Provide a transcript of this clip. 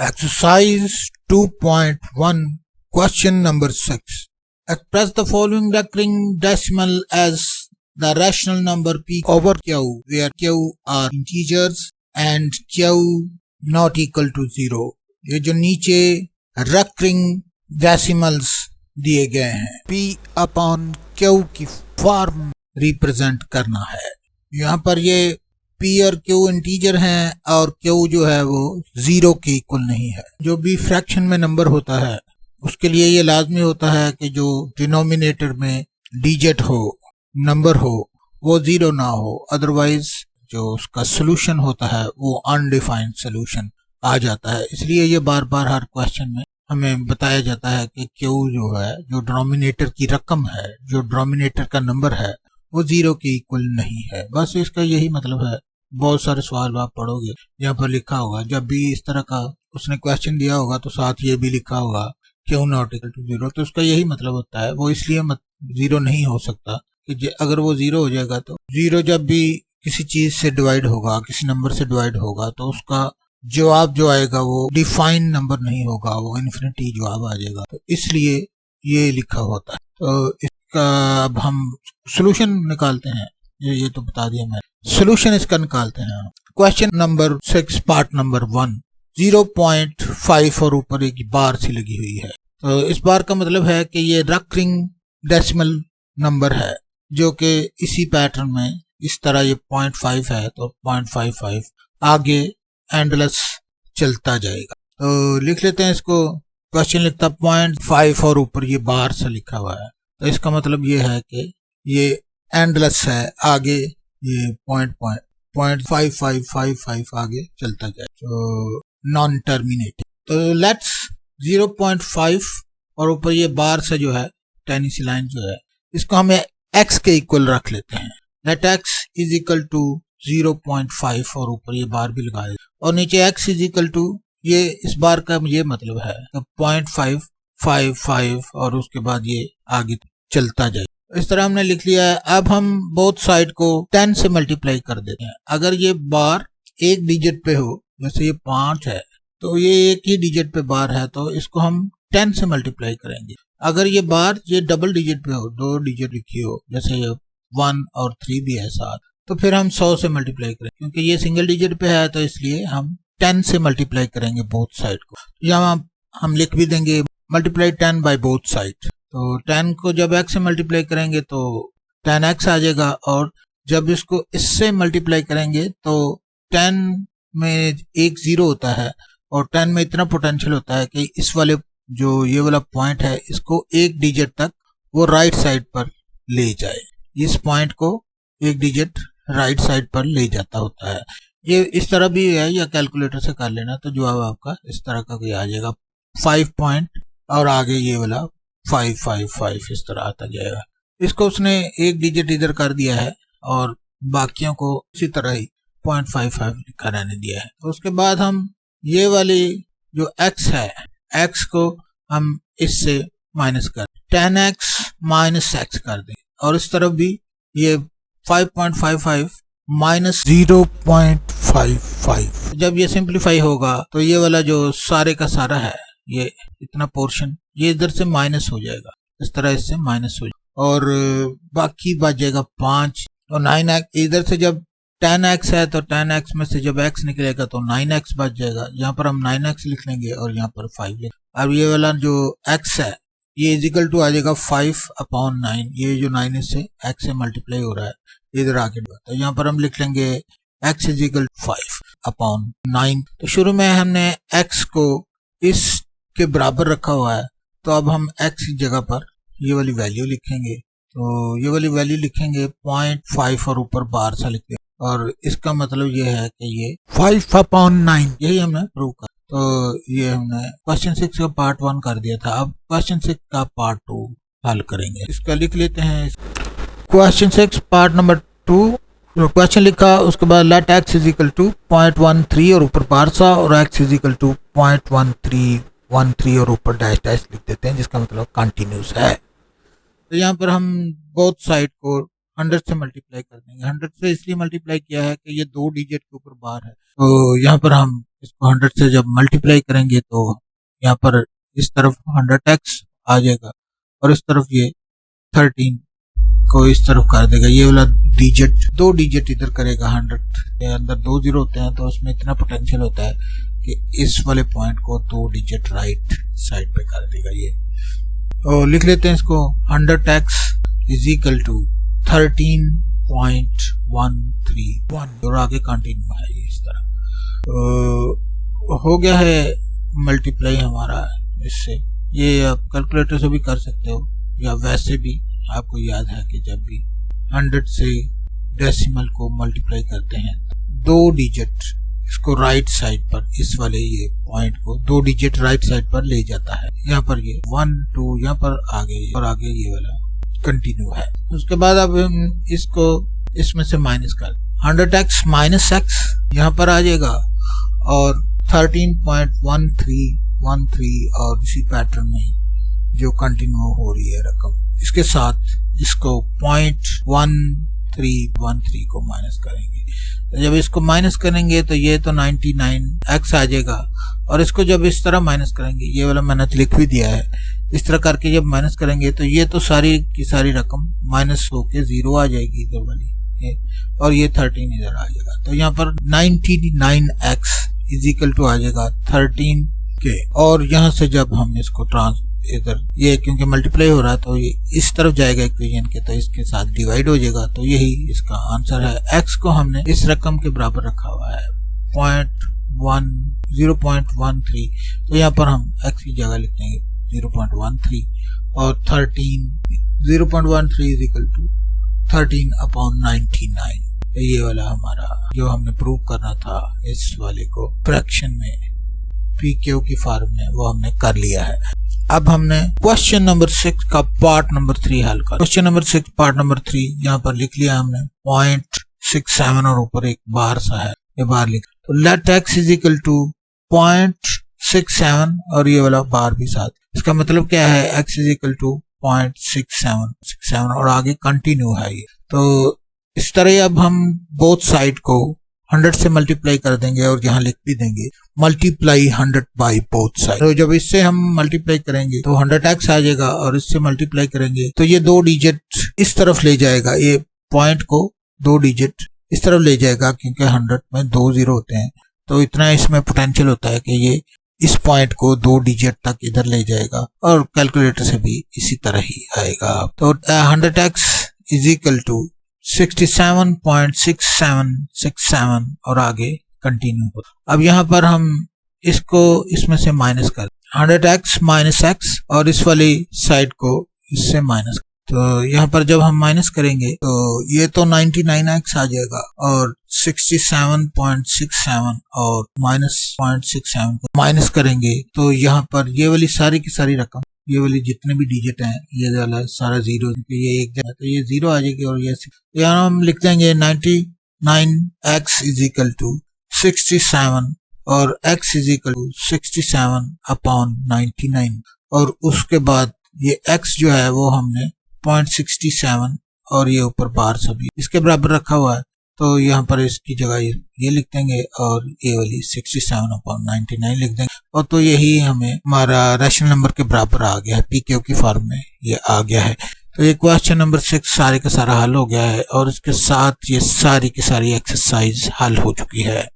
Exercise 2.1 Question number 6. Express the following recurring decimal as the rational number p over q, where q are integers and q not equal to 0. ये जो नीचे recurring decimals दिए गए हैं p upon q की form represent करना है। यहाँ पर ये p और q इंटीजर हैं और q जो है वो 0 के इक्वल नहीं है। जो भी फ्रैक्शन में नंबर होता है उसके लिए ये लाजमी होता है कि जो डिनोमिनेटर में डिजिट हो, नंबर हो, वो 0 ना हो, अदरवाइज जो उसका सोल्यूशन होता है वो अनडिफाइंड सोल्यूशन आ जाता है। इसलिए ये बार बार हर क्वेश्चन में हमें बताया जाता है कि q जो है, जो डिनोमिनेटर की रकम है, जो डिनोमिनेटर का नंबर है, वो 0 के इक्वल नहीं है। बस इसका यही मतलब है। बहुत सारे सवाल आप पढ़ोगे यहाँ पर लिखा होगा, जब भी इस तरह का उसने क्वेश्चन दिया होगा तो साथ ये भी लिखा होगा q नॉट इक्वल टू 0, तो उसका यही मतलब होता है। वो इसलिए 0 नहीं हो सकता कि अगर वो 0 हो जाएगा तो 0 जब भी किसी चीज से डिवाइड होगा, किसी नंबर से डिवाइड होगा, तो उसका जवाब जो आएगा वो डिफाइन नंबर नहीं होगा, वो इन्फिनिटी जवाब आ जाएगा। तो इसलिए ये लिखा होता है। तो इसका अब हम सोल्यूशन निकालते हैं। ये तो बता दिया मैं। सोल्यूशन इसका निकालते हैं। क्वेश्चन नंबर 6 पार्ट नंबर 1, 0.5 और ऊपर एक बार सी लगी हुई है। तो इस बार का मतलब है कि ये रिकरिंग डेसिमल नंबर है, जो कि इसी पैटर्न में इस तरह ये 0.5 है तो 0.55 आगे एंडलेस चलता जाएगा। तो लिख लेते हैं इसको। क्वेश्चन लिखता 0.5 और ऊपर ये बार से लिखा हुआ है, तो इसका मतलब ये है कि ये एंडलेस है, आगे ये 0.5555 आगे चलता जाए, तो नॉन टर्मिनेटिंग। तो लेट्स 0.5 और ऊपर ये बार से जो है टेनी सी लाइन जो है, इसको हमें x के इक्वल रख लेते हैं। Let x is equal to 0.5 और ऊपर ये बार भी लगा देते, और नीचे x इज इक्वल टू ये, इस बार का ये मतलब है 0.555 और उसके बाद ये आगे चलता जाए। इस तरह हमने लिख लिया है। अब हम बोथ साइड को 10 से मल्टीप्लाई कर देते हैं। अगर ये बार एक डिजिट पे हो, जैसे ये 5 है तो ये एक ही डिजिट पे बार है, तो इसको हम 10 से मल्टीप्लाई करेंगे। अगर ये बार ये डबल डिजिट पे हो, 2 डिजिट लिखी हो, जैसे ये 1 और 3 भी है साथ, तो फिर हम 100 से मल्टीप्लाई करेंगे। क्योंकि ये सिंगल डिजिट पे है तो इसलिए हम 10 से मल्टीप्लाई करेंगे बोथ साइड को। यहाँ हम लिख भी देंगे मल्टीप्लाई 10 बाय बोथ साइड। तो 10 को जब x से मल्टीप्लाई करेंगे तो 10x आ जाएगा, और जब इसको इससे मल्टीप्लाई करेंगे तो 10 में एक 0 होता है, और 10 में इतना पोटेंशियल होता है कि इस वाले जो ये वाला पॉइंट है इसको एक डिजिट तक वो राइट साइड पर ले जाए। इस पॉइंट को एक डिजिट राइट साइड पर ले जाता होता है। ये इस तरह भी है, या कैलकुलेटर से कर लेना, तो जवाब आपका इस तरह का कोई आ जाएगा 5 पॉइंट, और आगे ये वाला 555 इस तरह आता जाएगा। इसको उसने एक डिजिट इधर कर दिया है और बाकियों को इसी तरह ही 0.55 लिखा रहने दिया है। तो उसके बाद हम ये वाली जो x है, x को हम इससे माइनस कर 10x माइनस x कर दें, और इस तरफ भी ये 5.55 माइनस 0.55। जब ये सिंप्लीफाई होगा तो ये वाला जो सारे का सारा है, ये इतना पोर्शन ये इधर से माइनस हो जाएगा, इस तरह इससे माइनस हो जाएगा, और बाकी बच जाएगा 5 और 9x। इधर से जब 10x है तो 10x में से जब x निकलेगा तो 9x बच जाएगा। यहाँ पर हम 9x लिख लेंगे और यहाँ पर 5 लिख। अब ये वाला जो x है ये इजिकल टू आ जाएगा 5/9। ये जो 9 इससे x से मल्टीप्लाई हो रहा है इधर आके, तो यहाँ पर हम लिख लेंगे x इजिकल 5/9। तो शुरू में हमने x को इस के बराबर रखा हुआ है, तो अब हम x की जगह पर ये वाली वैल्यू लिखेंगे। तो ये वाली वैल्यू लिखेंगे 0.5 और ऊपर बार सा लिखेंगे, और इसका मतलब ये है कि ये 5/9, यही हमने प्रूव कर। तो ये हमने क्वेश्चन 6 का पार्ट 1 कर दिया था। अब क्वेश्चन 6 का पार्ट 2 हल करेंगे। इसका लिख लेते हैं। क्वेश्चन 6 पार्ट नंबर 2, जो क्वेश्चन लिखा उसके बाद let x is equal to 0.13 और ऊपर बार सा, और x इज इक्वल टू 0.1313 और ऊपर डैश डैश लिख देते हैं, जिसका मतलब कंटिन्यूस है। तो यहाँ पर हम बोथ साइड को 100 से मल्टीप्लाई कर देंगे। 100 से इसलिए मल्टीप्लाई किया है कि ये 2 डिजिट के ऊपर बार है, तो यहाँ पर हम इसको 100 से जब मल्टीप्लाई करेंगे तो यहाँ पर इस तरफ 100x आ जाएगा और इस तरफ ये 13 को इस तरफ कर देगा। ये वाला डिजिट 2 डिजिट इधर करेगा। 100 के अंदर 2 जीरो होते हैं, तो उसमें इतना पोटेंशियल होता है कि इस वाले पॉइंट को 2 डिजिट राइट साइड पे कर देगा ये। और लिख लेते हैं इसको 100x इज इक्वल टू 13.131 और आगे कंटिन्यू है इस तरह। हो गया है मल्टीप्लाई हमारा इससे। ये आप कैलकुलेटर से भी कर सकते हो या वैसे भी आपको याद है कि जब भी 100 से डेसिमल को मल्टीप्लाई करते हैं 2 डिजिट इसको राइट साइड पर, इस वाले ये पॉइंट को 2 डिजिट राइट साइड पर ले जाता है। यहाँ पर ये 1 2 यहाँ पर आगे और आगे ये वाला कंटिन्यू है। उसके बाद अब हम इसको इसमें से माइनस कर 100x माइनस x यहाँ पर आ जाएगा और 13.1313 और इसी पैटर्न में जो कंटिन्यू हो रही है रकम, इसके साथ इसको 0.1313 को माइनस करेंगे। तो जब इसको माइनस करेंगे तो ये तो 99x आ जाएगा और इसको जब इस तरह माइनस करेंगे, ये वाला मैंने लिख भी दिया है, इस तरह करके जब माइनस करेंगे तो ये तो सारी की सारी रकम माइनस होके 0 आ जाएगी इधर वाली और ये 13 इधर आ जाएगा। तो यहाँ पर 99x इज इक्वल टू आ जाएगा 13 के। और यहाँ से जब हम इसको इधर ये क्योंकि मल्टीप्लाई हो रहा है तो ये इस तरफ जाएगा इक्वेशन के, तो इसके साथ डिवाइड हो जाएगा। तो यही इसका आंसर है। x को हमने इस रकम के बराबर रखा हुआ है 0.13, तो यहाँ पर हम x की जगह लिख देंगे 0.13 और 0.13 इज इक्वल टू 13/99। ये वाला हमारा जो हमने प्रूव करना था इस वाले को फ्रैक्शन में PQ की फॉर्म में, वो हमने कर लिया है। अब हमने क्वेश्चन नंबर 6 का पार्ट नंबर 3 हल कर। क्वेश्चन नंबर 6 पार्ट नंबर 3 यहाँ पर लिख लिया हमने 0.67 और ऊपर एक बार सा है, ये बार लिख। तो let x is equal to 0.67 और ये वाला बार भी साथ। इसका मतलब क्या है, x इज इक्वल टू 0.67 और आगे कंटिन्यू है ये। तो इस तरह अब हम बोथ साइड को 100 से मल्टीप्लाई कर देंगे और यहाँ लिख भी देंगे मल्टीप्लाई 100 बाई बोथ साइड। तो जब इससे हम मल्टीप्लाई करेंगे तो 100x आ जाएगा और इससे मल्टीप्लाई करेंगे तो ये 2 डिजिट इस तरफ ले जाएगा, ये पॉइंट को 2 डिजिट इस तरफ ले जाएगा क्योंकि 100 में 2 जीरो होते हैं। तो इतना इसमें पोटेंशियल होता है कि ये इस पॉइंट को 2 डिजिट तक इधर ले जाएगा और कैलकुलेटर से भी इसी तरह ही आएगा। तो 100x इज इक्वल टू 67.6767 और आगे कंटिन्यू हो। अब यहाँ पर हम इसको इसमें से माइनस कर 100x माइनस x और इस वाली साइड को इससे माइनस। तो यहाँ पर जब हम माइनस करेंगे तो ये तो 99x आ जाएगा और 67.67 और माइनस 0.67 को माइनस करेंगे तो यहाँ पर ये वाली सारी की सारी रकम, ये वाली जितने भी डिजिट हैं, ये वाला सारा जीरो, ये एक जगह तो ये 0 आ जाएगी और ये यहाँ हम लिख देंगे 99x इज इक्वल टू 67 और x इज इक्वल टू 67/99 और उसके बाद ये x जो है वो हमने 0.67 और ये ऊपर बार सभी इसके बराबर रखा हुआ है। तो यहाँ पर इसकी जगह ये लिख देंगे और ये वाली 67/99 लिख देंगे और तो यही हमें हमारा रैशनल नंबर के बराबर आ गया है, PQ की फॉर्म में ये आ गया है। तो ये क्वेश्चन नंबर 6 सारे का सारा हल हो गया है और इसके साथ ये सारी की सारी एक्सरसाइज हल हो चुकी है।